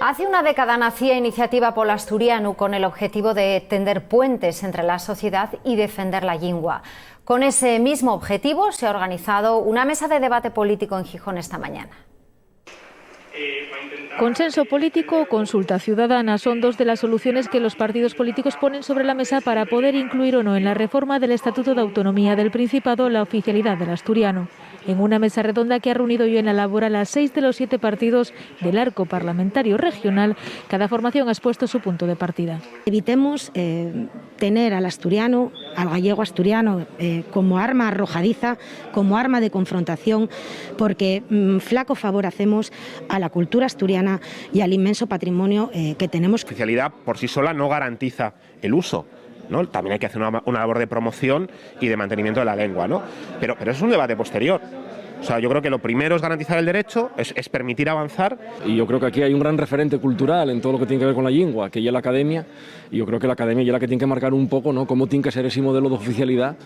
Hace una década nacía Iniciativa Pol Asturianu con el objetivo de tender puentes entre la sociedad y defender la lingua. Con ese mismo objetivo se ha organizado una mesa de debate político en Gijón esta mañana. Consenso político o consulta ciudadana son dos de las soluciones que los partidos políticos ponen sobre la mesa para poder incluir o no en la reforma del Estatuto de Autonomía del Principado la oficialidad del asturiano. En una mesa redonda que ha reunido hoy en la Laboral a 6 de los 7 partidos del arco parlamentario regional, cada formación ha expuesto su punto de partida. Evitemos tener al asturiano, al gallego asturiano, como arma arrojadiza, como arma de confrontación, porque flaco favor hacemos a la cultura asturiana y al inmenso patrimonio que tenemos. La oficialidad por sí sola no garantiza el uso, ¿no? También hay que hacer una labor de promoción y de mantenimiento de la lengua, ¿no? Pero es un debate posterior. O sea, yo creo que lo primero es garantizar el derecho, es permitir avanzar. Y yo creo que aquí hay un gran referente cultural en todo lo que tiene que ver con la lengua, que es la academia, y yo creo que la academia es la que tiene que marcar un poco, ¿no?, cómo tiene que ser ese modelo de oficialidad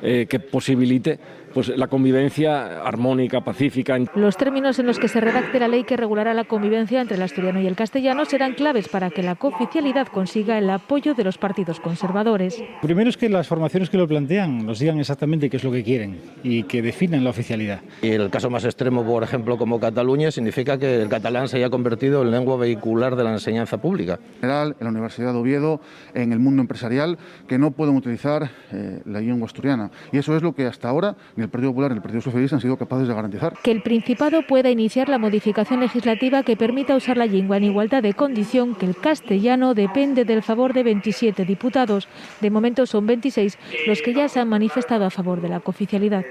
que posibilite pues la convivencia armónica, pacífica. Los términos en los que se redacte la ley que regulará la convivencia entre el asturiano y el castellano serán claves para que la cooficialidad consiga el apoyo de los partidos conservadores. Primero es que las formaciones que lo plantean nos digan exactamente qué es lo que quieren y que definan la oficialidad. Y el caso más extremo, por ejemplo, como Cataluña, significa que el catalán se haya convertido en lengua vehicular de la enseñanza pública. En la Universidad de Oviedo, en el mundo empresarial, que no pueden utilizar la lengua asturiana. Y eso es lo que hasta ahora ni el Partido Popular ni el Partido Socialista han sido capaces de garantizar. Que el Principado pueda iniciar la modificación legislativa que permita usar la lengua en igualdad de condición que el castellano depende del favor de 27 diputados. De momento son 26 los que ya se han manifestado a favor de la cooficialidad.